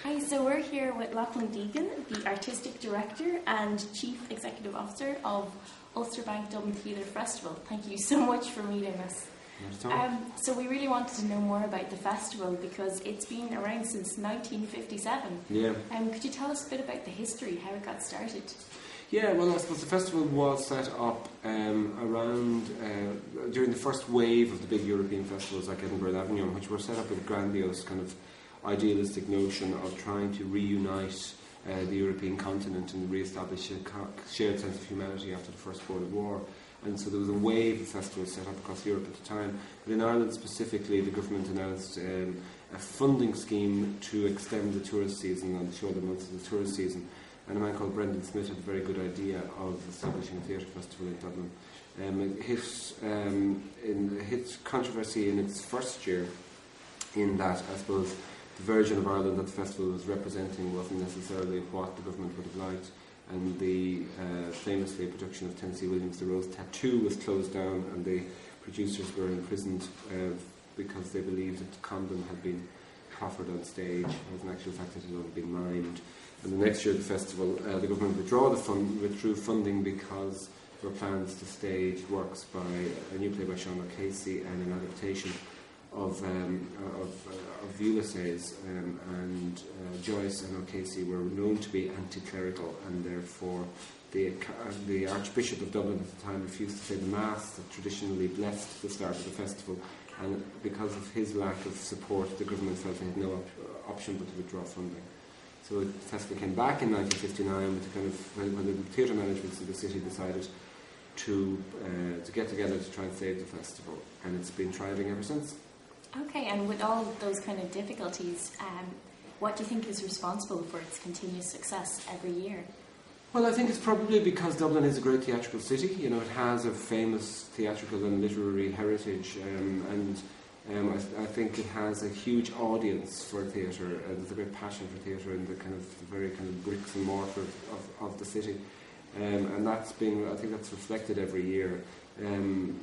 Hi, so we're here with Loughlin Deegan, the Artistic Director and Chief Executive Officer of Ulster Bank Dublin Theatre Festival. Thank you so much for meeting us. So we really wanted to know more about the festival because it's been around since 1957. Yeah. Could you tell us a bit about the history, how it got started? Yeah, well, I suppose the festival was set up around during the first wave of the big European festivals like Edinburgh and Avignon, which were set up with a grandiose kind of idealistic notion of trying to reunite the European continent and re-establish a shared sense of humanity after the First World War. And so there was a wave of festivals set up across Europe at the time. But in Ireland specifically, the government announced a funding scheme to extend the tourist season and show the months of the tourist season. And a man called Brendan Smith had a very good idea of establishing a theatre festival in Dublin. It hit controversy in its first year in that, I suppose, the version of Ireland that the festival was representing wasn't necessarily what the government would have liked. And the famously a production of Tennessee Williams' The Rose Tattoo was closed down, and the producers were imprisoned because they believed that the condom had been proffered on stage, whereas in actual fact it had only been mimed. And the next year of the festival, the government withdrew funding because there were plans to stage works by a new play by Sean O'Casey and an adaptation of Ulysses, and Joyce and O'Casey were known to be anti-clerical, and therefore the Archbishop of Dublin at the time refused to say the Mass that traditionally blessed the start of the festival, and because of his lack of support, the government felt they had no option but to withdraw funding. So the festival came back in 1959 with when the theatre managements of the city decided to get together to try and save the festival, and it's been thriving ever since. Okay, and with all those kind of difficulties, what do you think is responsible for its continuous success every year? Well, I think it's probably because Dublin is a great theatrical city. You know, it has a famous theatrical and literary heritage, I think it has a huge audience for theatre. There's a great passion for theatre in the very kind of bricks and mortar of the city, and I think that's reflected every year. And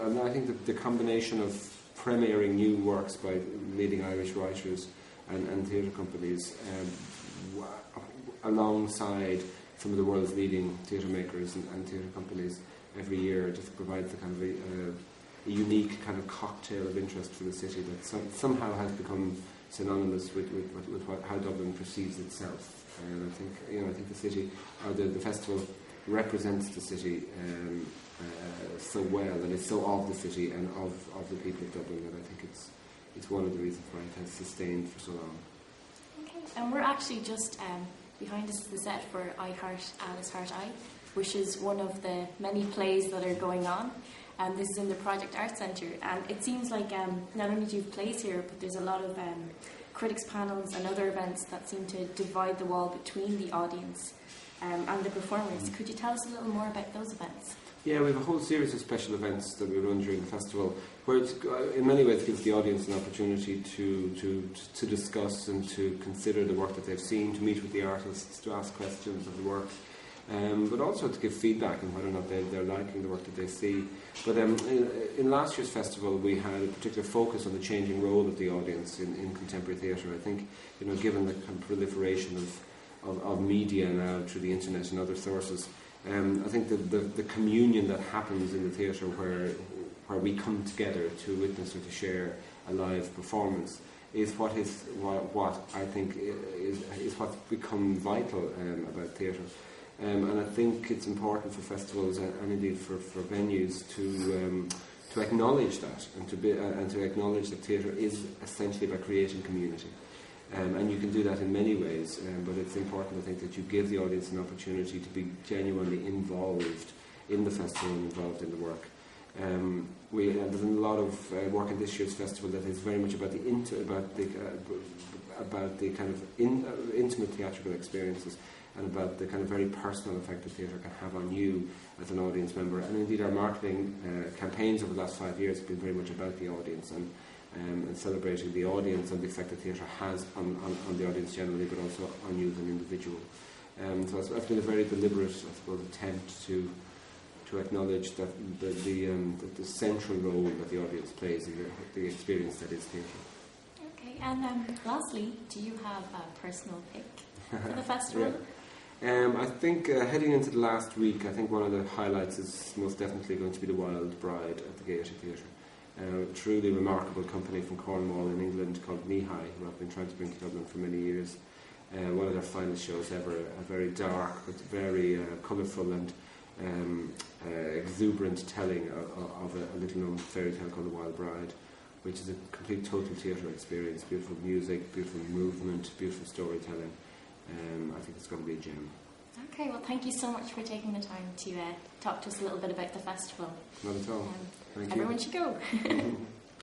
I think that the combination of premiering new works by leading Irish writers and theatre companies alongside some of the world's leading theatre makers and theatre companies every year just provides a kind of a unique kind of cocktail of interest for the city that somehow has become synonymous with how Dublin perceives itself. And I think the city, or the festival, represents the city so well, and it's so of the city and of the people of Dublin, that I think it's one of the reasons why it has sustained for so long. Okay, and we're actually just behind us is the set for I Heart Alice Heart I, which is one of the many plays that are going on. And this is in the Project Art Centre, and it seems like not only do you have plays here, but there's a lot of critics panels and other events that seem to divide the wall between the audience and the performers. Could you tell us a little more about those events? Yeah, we have a whole series of special events that we run during the festival, where in many ways gives the audience an opportunity to discuss and to consider the work that they've seen, to meet with the artists, to ask questions of the work, but also to give feedback on whether or not they're liking the work that they see. But in last year's festival, we had a particular focus on the changing role of the audience in contemporary theatre. I think, given the kind of proliferation of media now through the internet and other sources, I think the communion that happens in the theatre where we come together to witness or to share a live performance is what I think is what's become vital about theatre. And I think it's important for festivals and indeed for venues to acknowledge that and to acknowledge that theatre is essentially about creating community. And you can do that in many ways, but it's important, I think, that you give the audience an opportunity to be genuinely involved in the festival and involved in the work. There's a lot of work in this year's festival that is very much about the kind of intimate theatrical experiences, and about the kind of very personal effect that theatre can have on you as an audience member. And indeed, our marketing campaigns over the last 5 years have been very much about the audience and celebrating the audience and the effect that theatre has on the audience generally, but also on you as an individual. So it's been a very deliberate, I suppose, attempt to acknowledge that the central role that the audience plays in the experience that is theatre. Okay, and lastly, do you have a personal pick for the festival? I think heading into the last week, I think one of the highlights is most definitely going to be the Wild Bride at the Gaiety Theatre. A truly remarkable company from Cornwall in England called Knee High, who I've been trying to bring to Dublin for many years. One of their finest shows ever, a very dark but very colourful and exuberant telling of a little known fairy tale called The Wild Bride, which is a complete total theatre experience. Beautiful music, beautiful movement, beautiful storytelling. I think it's going to be a gem. Okay, well thank you so much for taking the time to talk to us a little bit about the festival. Not at all. Thank you. Everyone should go.